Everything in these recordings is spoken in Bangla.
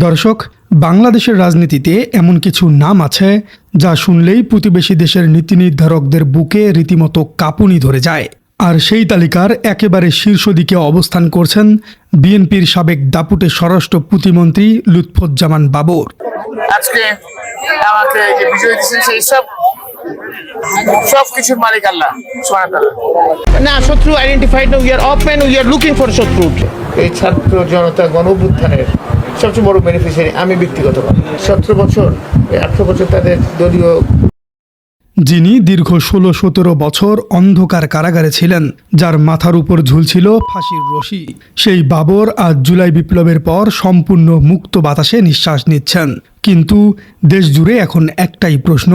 দর্শক, বাংলাদেশের রাজনীতিতে এমন কিছু নাম আছে যা শুনলেই প্রতিবেশী দেশের নীতি নির্ধারকদের বুকে রীতিমতো কাঁপুনি ধরে যায়। আর সেই তালিকার একেবারে শীর্ষ দিকে অবস্থান করছেন বিএনপির সাবেক দাপুটে স্বরাষ্ট্র প্রতিমন্ত্রী লুৎফুজ্জামান বাবর। আজকে আমাকে যে বিজয় দিচ্ছেন সেই সব কিছুর মালিক আল্লাহ সুবহানাহু না, শত্রু আইডেন্টিফাইড না, we are open, we are looking for শত্রু। এই ছাত্র জনতা গণ-অভ্যুত্থানের সবচেয়ে বড় বেনিফিশিয়ারি আমি ব্যক্তিগতভাবে। 17 বছর 18 বছর তাদের দলীয় যিনি দীর্ঘ 16-17 বছর অন্ধকার কারাগারে ছিলেন, যার মাথার উপর ঝুলছিল ফাঁসির রশি, সেই বাবর আজ জুলাই বিপ্লবের পর সম্পূর্ণ মুক্ত বাতাসে নিঃশ্বাস নিচ্ছেন। কিন্তু দেশ জুড়ে এখন একটাই প্রশ্ন,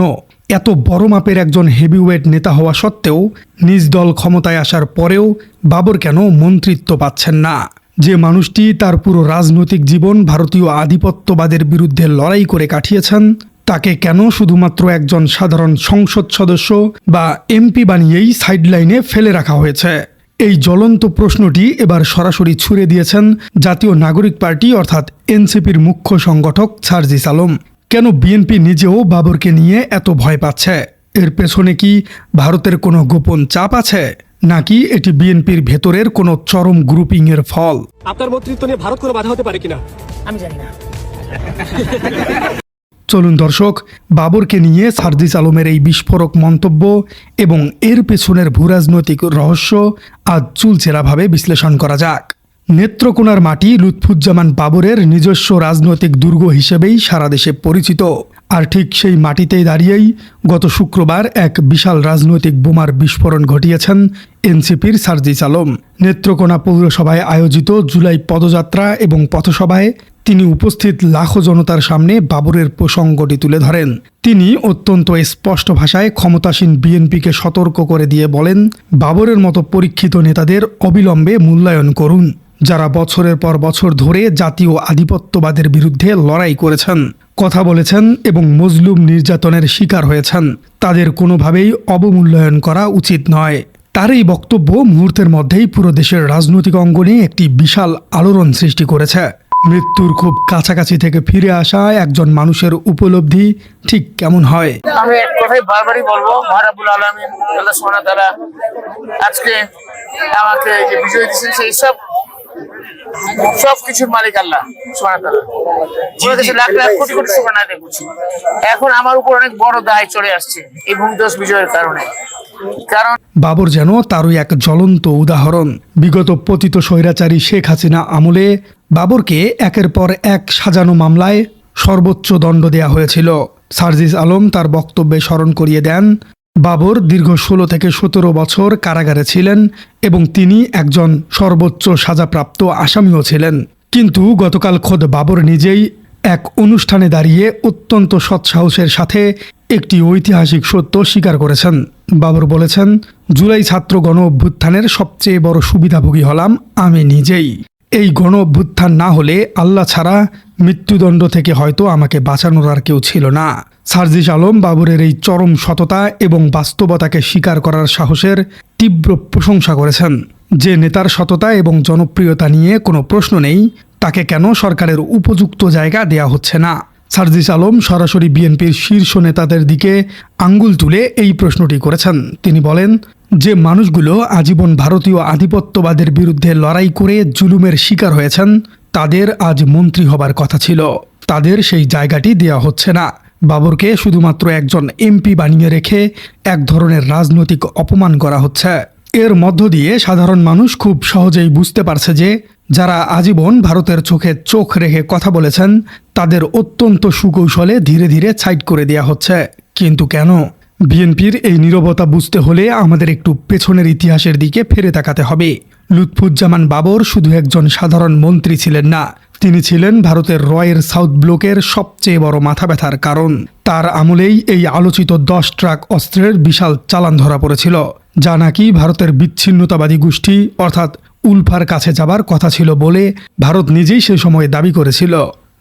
এত বড় মাপের একজন হেভিওয়েট নেতা হওয়া সত্ত্বেও নিজ দল ক্ষমতায় আসার পরেও বাবর কেন মন্ত্রিত্ব পাচ্ছেন না? যে মানুষটি তার পুরো রাজনৈতিক জীবন ভারতীয় আধিপত্যবাদের বিরুদ্ধে লড়াই করে কাটিয়েছেন, তাকে কেন শুধুমাত্র একজন সাধারণ সংসদ সদস্য বা এমপি বানিয়েই সাইডলাইনে ফেলে রাখা হয়েছে? এই জ্বলন্ত প্রশ্নটি এবার সরাসরি ছুড়ে দিয়েছেন জাতীয় নাগরিক পার্টি অর্থাৎ এনসিপির মুখ্য সংগঠক সার্জিস আলম। কেন বিএনপি নিজেও বাবরকে নিয়ে এত ভয় পাচ্ছে? এর পেছনে কি ভারতের কোনো গোপন চাপ আছে, নাকি এটি বিএনপির ভেতরের কোনো চরম গ্রুপিংয়ের ফল? আপনার মন্ত্রিত্ব নিয়ে ভারত কোনো বাধা হতে পারে কিনা আমি জানি না। চলুন দর্শক, বাবরকে নিয়ে সার্জিস আলমের এই বিস্ফোরক মন্তব্য এবং এর পেছনের ভূরাজনৈতিক রহস্য আজ চুলচেরাভাবে বিশ্লেষণ করা যাক। নেত্রকোনার মাটি লুৎফুজ্জামান বাবরের নিজস্ব রাজনৈতিক দুর্গ হিসেবেই সারা দেশে পরিচিত। আর ঠিক সেই মাটিতেই দাঁড়িয়েই গত শুক্রবার এক বিশাল রাজনৈতিক বোমার বিস্ফোরণ ঘটিয়েছেন এনসিপির সার্জিস আলম। নেত্রকোনা পৌরসভায় আয়োজিত জুলাই পদযাত্রা এবং পথসভায় তিনি উপস্থিত লাখো জনতার সামনে বাবরের প্রসঙ্গটি তুলে ধরেন। তিনি অত্যন্ত স্পষ্ট ভাষায় ক্ষমতাসীন বিএনপিকে সতর্ক করে দিয়ে বলেন, বাবরের মতো পরীক্ষিত নেতাদের অবিলম্বে মূল্যায়ন করুন, যারা বছরের পর বছর ধরে জাতীয় আধিপত্যবাদের বিরুদ্ধে লড়াই করেছেন, কথা বলেছেন এবং মজলুম নির্যাতনের শিকার হয়েছেন। তাদের কোনোভাবেই অবমূল্যায়ন করা উচিত নয়। তার এই বক্তব্য মুহূর্তের মধ্যেই পুরো দেশের রাজনৈতিক অঙ্গনে একটি বিশাল আলোড়ন সৃষ্টি করেছে। মৃত্যুর খুব কাছাকাছি থেকে ফিরে আসা একজন মানুষের উপলব্ধি ঠিক কেমন হয়? আমি এক কথাই বারবারই বলবো, মহারাবুল আলামিন আল্লাহ সুবহানাহু ওয়া তাআলা আজকে আমাকে যে বিজয় দিচ্ছেন সেই সব কিছুর মালিক আল্লাহ সুবহানাহু ওয়া তাআলা। পুরো দেশে লাখ লাখ কোটি কোটি শুকর আদায় করছি। এখন আমার উপর অনেক বড় দায় চলে আসছে এই ভূমিদস্য বিজয়ের কারণে। কারণ বাবর যেন তারই এক জ্বলন্ত উদাহরণ। বিগত পতিত স্বৈরাচারী শেখ হাসিনা আমলে বাবরকে একের পর এক সাজানো মামলায় সর্বোচ্চ দণ্ড দেয়া হয়েছিল। সার্জিস আলম তার বক্তব্যে স্মরণ করিয়ে দেন, বাবর দীর্ঘ 16 থেকে 17 বছর কারাগারে ছিলেন এবং তিনি একজন সর্বোচ্চ সাজাপ্রাপ্ত আসামিও ছিলেন। কিন্তু গতকাল খোদ বাবর নিজেই এক অনুষ্ঠানে দাঁড়িয়ে অত্যন্ত সৎসাহসের সাথে একটি ঐতিহাসিক সত্য স্বীকার করেছেন। বাবর বলেছেন, জুলাই ছাত্র গণ অভ্যুত্থানের সবচেয়ে বড় সুবিধাভোগী হলাম আমি নিজেই। এই গণ অভ্যুত্থান না হলে আল্লাহ ছাড়া মৃত্যুদণ্ড থেকে হয়তো আমাকে বাঁচানোর আর কেউ ছিল না। সার্জিস আলম বাবরের এই চরম সততা এবং বাস্তবতাকে স্বীকার করার সাহসের তীব্র প্রশংসা করেছেন। যে নেতার সততা এবং জনপ্রিয়তা নিয়ে কোনো প্রশ্ন নেই, তাকে কেন সরকারের উপযুক্ত জায়গা দেয়া হচ্ছে না? সার্জিস আলম সরাসরি বিএনপির শীর্ষ নেতাদের দিকে আঙ্গুল তুলে এই প্রশ্নটি করেছেন। তিনি বলেন, যে মানুষগুলো আজীবন ভারতীয় আধিপত্যবাদের বিরুদ্ধে লড়াই করে জুলুমের শিকার হয়েছেন, তাদের আজ মন্ত্রী হবার কথা ছিল, তাদের সেই জায়গাটি দেয়া হচ্ছে না। বাবরকে শুধুমাত্র একজন এমপি বানিয়ে রেখে এক ধরনের রাজনৈতিক অপমান করা হচ্ছে। এর মধ্য দিয়ে সাধারণ মানুষ খুব সহজেই বুঝতে পারছে যে যারা আজীবন ভারতের চোখে চোখ রেখে কথা বলেছেন, তাদের অত্যন্ত সুকৌশলে ধীরে ধীরে ছাইড করে দেয়া হচ্ছে। কিন্তু কেন? বিএনপির এই নীরবতা বুঝতে হলে আমাদের একটু পেছনের ইতিহাসের দিকে ফিরে তাকাতে হবে। লুৎফুজ্জামান বাবর শুধু একজন সাধারণ মন্ত্রী ছিলেন না, তিনি ছিলেন ভারতের রয়ের সাউথ ব্লকের সবচেয়ে বড় মাথা ব্যথার কারণ। তার আমলেই এই আলোচিত 10 ট্রাক অস্ত্রের বিশাল চালান ধরা পড়েছিল, যা নাকি ভারতের বিচ্ছিন্নতাবাদী গোষ্ঠী অর্থাৎ উলফার কাছে যাবার কথা ছিল বলে ভারত নিজেই সে সময় দাবি করেছিল।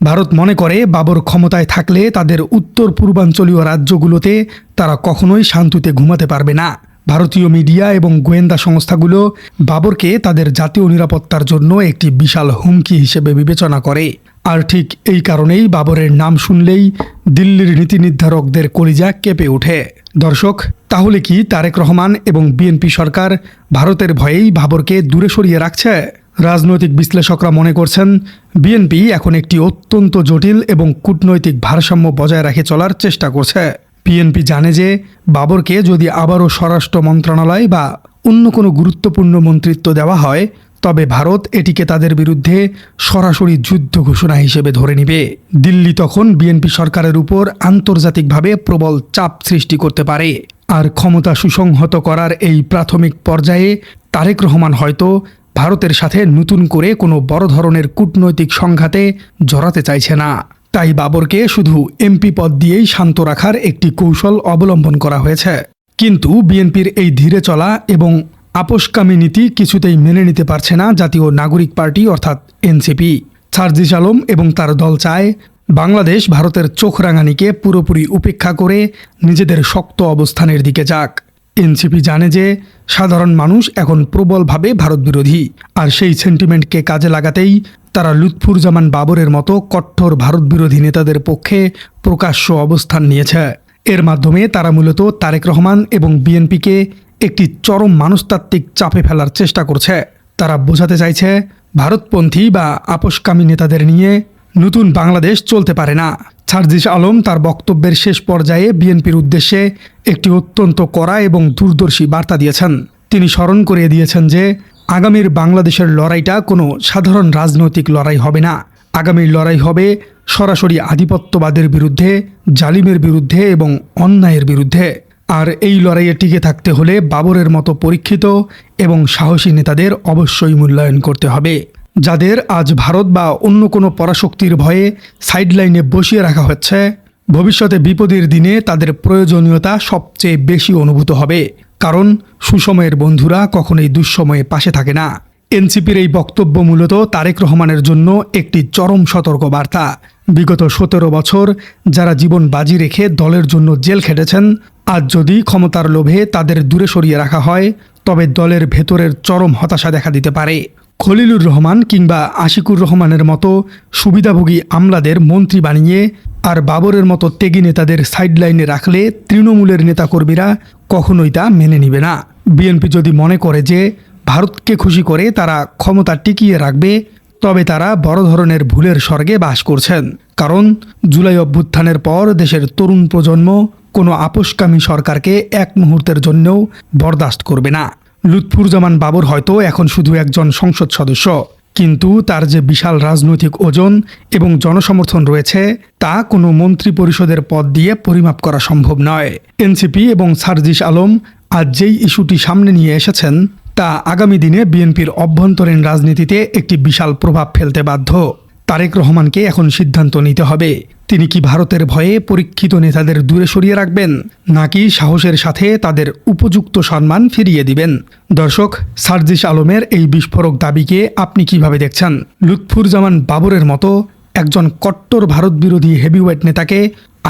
ভারত মনে করে বাবর ক্ষমতায় থাকলে তাদের উত্তর পূর্বাঞ্চলীয় রাজ্যগুলোতে তারা কখনোই শান্তিতে ঘুমাতে পারবে না। ভারতীয় মিডিয়া এবং গোয়েন্দা সংস্থাগুলো বাবরকে তাদের জাতীয় নিরাপত্তার জন্য একটি বিশাল হুমকি হিসেবে বিবেচনা করে। আর ঠিক এই কারণেই বাবরের নাম শুনলেই দিল্লির নীতি নির্ধারকদের কলিজা কেঁপে ওঠে। দর্শক, তাহলে কি তারেক রহমান এবং বিএনপি সরকার ভারতের ভয়েই বাবরকে দূরে সরিয়ে রাখছে? রাজনৈতিক বিশ্লেষকরা মনে করছেন বিএনপি এখন একটি অত্যন্ত জটিল এবং কূটনৈতিক ভারসাম্য বজায় রেখে চলার চেষ্টা করছে। বিএনপি জানে যে বাবরকে যদি আবারও স্বরাষ্ট্র মন্ত্রণালয় বা অন্য কোনো গুরুত্বপূর্ণ মন্ত্রিত্ব দেওয়া হয়, তবে ভারত এটিকে তাদের বিরুদ্ধে সরাসরি যুদ্ধ ঘোষণা হিসেবে ধরে নেবে। দিল্লি তখন বিএনপি সরকারের উপর আন্তর্জাতিকভাবে প্রবল চাপ সৃষ্টি করতে পারে। আর ক্ষমতা সুসংহত করার এই প্রাথমিক পর্যায়ে তারেক রহমান হয়তো ভারতের সাথে নতুন করে কোনো বড় ধরনের কূটনৈতিক সংঘাতে জড়াতে চাইছে না। তাই বাবরকে শুধু এমপি পদ দিয়েই শান্ত রাখার একটি কৌশল অবলম্বন করা হয়েছে। কিন্তু বিএনপির এই ধীরে চলা এবং আপোষকামী নীতি কিছুতেই মেনে নিতে পারছে না জাতীয় নাগরিক পার্টি অর্থাৎ এনসিপি। সার্জিস আলম এবং তার দল চায় বাংলাদেশ ভারতের চোখ রাঙানিকে পুরোপুরি উপেক্ষা করে নিজেদের শক্ত অবস্থানের দিকে যাক। এনসিপি জানে যে সাধারণ মানুষ এখন প্রবলভাবে ভারত বিরোধী, আর সেই সেন্টিমেন্টকে কাজে লাগাতেই তারা লুৎফুজ্জামান বাবরের মতো কট্টর ভারত বিরোধী নেতাদের পক্ষে প্রকাশ্য অবস্থান নিয়েছে। এর মাধ্যমে তারা মূলত তারেক রহমান এবং বিএনপিকে একটি চরম মনস্তাত্ত্বিক চাপে ফেলার চেষ্টা করছে। তারা বোঝাতে চাইছে ভারতপন্থী বা আপোষকামী নেতাদের নিয়ে নতুন বাংলাদেশ চলতে পারে না। সার্জিস আলম তার বক্তব্যের শেষ পর্যায়ে বিএনপির উদ্দেশ্যে একটি অত্যন্ত কড়া এবং দূরদর্শী বার্তা দিয়েছেন। তিনি স্মরণ করিয়ে দিয়েছেন যে আগামীর বাংলাদেশের লড়াইটা কোনো সাধারণ রাজনৈতিক লড়াই হবে না। আগামীর লড়াই হবে সরাসরি আধিপত্যবাদের বিরুদ্ধে, জালিমের বিরুদ্ধে এবং অন্যায়ের বিরুদ্ধে। আর এই লড়াইয়ে টিকে থাকতে হলে বাবরের মতো পরীক্ষিত এবং সাহসী নেতাদের অবশ্যই মূল্যায়ন করতে হবে, যাদের আজ ভারত বা অন্য কোনো পরাশক্তির ভয়ে সাইডলাইনে বসিয়ে রাখা হচ্ছে। ভবিষ্যতে বিপদের দিনে তাদের প্রয়োজনীয়তা সবচেয়ে বেশি অনুভূত হবে, কারণ সুসময়ের বন্ধুরা কখনোই দুঃসময়ে পাশে থাকে না। এনসিপির এই বক্তব্য মূলত তারেক রহমানের জন্য একটি চরম সতর্ক বার্তা। বিগত 17 বছর যারা জীবন বাজি রেখে দলের জন্য জেল খেটেছেন, আজ যদি ক্ষমতার লোভে তাদের দূরে সরিয়ে রাখা হয়, তবে দলের ভেতরের চরম হতাশা দেখা দিতে পারে। খলিলুর রহমান কিংবা আশিকুর রহমানের মতো সুবিধাভোগী আমলাদের মন্ত্রী বানিয়ে আর বাবরের মতো ত্যাগী নেতাদের সাইডলাইনে রাখলে তৃণমূলের নেতাকর্মীরা কখনোই তা মেনে নিবে না। বিএনপি যদি মনে করে যে ভারতকে খুশি করে তারা ক্ষমতা টিকিয়ে রাখবে, তবে তারা বড় ধরনের ভুলের স্বর্গে বাস করছেন। কারণ জুলাই অভ্যুত্থানের পর দেশের তরুণ প্রজন্ম কোনো আপোষকামী সরকারকে এক মুহূর্তের জন্যও বরদাস্ত করবে না। লুৎফুজ্জামান বাবর হয়তো এখন শুধু একজন সংসদ সদস্য, কিন্তু তার যে বিশাল রাজনৈতিক ওজন এবং জনসমর্থন রয়েছে তা কোনো মন্ত্রী পরিষদের পদ দিয়ে পরিমাপ করা সম্ভব নয়। এনসিপি এবং সার্জিস আলম আজ যেই ইস্যুটি সামনে নিয়ে এসেছেন তা আগামী দিনে বিএনপির অভ্যন্তরীণ রাজনীতিতে একটি বিশাল প্রভাব ফেলতে বাধ্য। তারেক রহমানকে এখন সিদ্ধান্ত নিতে হবে, তিনি কি ভারতের ভয়ে পরীক্ষিত নেতাদের দূরে সরিয়ে রাখবেন, নাকি সাহসের সাথে তাদের উপযুক্ত সম্মান ফিরিয়ে দিবেন। দর্শক, সার্জিস আলমের এই বিস্ফোরক দাবিকে আপনি কিভাবে দেখছেন? লুৎফুজ্জামান বাবরের মতো একজন কট্টর ভারত বিরোধী হেভিওয়েট নেতাকে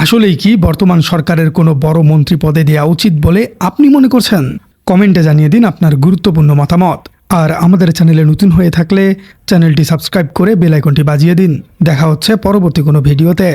আসলেই কি বর্তমান সরকারের কোনো বড় মন্ত্রী পদে দেওয়া উচিত বলে আপনি মনে করছেন? কমেন্টে জানিয়ে দিন আপনার গুরুত্বপূর্ণ মতামত। আর আমাদের চ্যানেলে নতুন হয়ে থাকলে চ্যানেলটি সাবস্ক্রাইব করে বেল আইকনটি বাজিয়ে দিন। দেখা হচ্ছে পরবর্তী কোনো ভিডিওতে।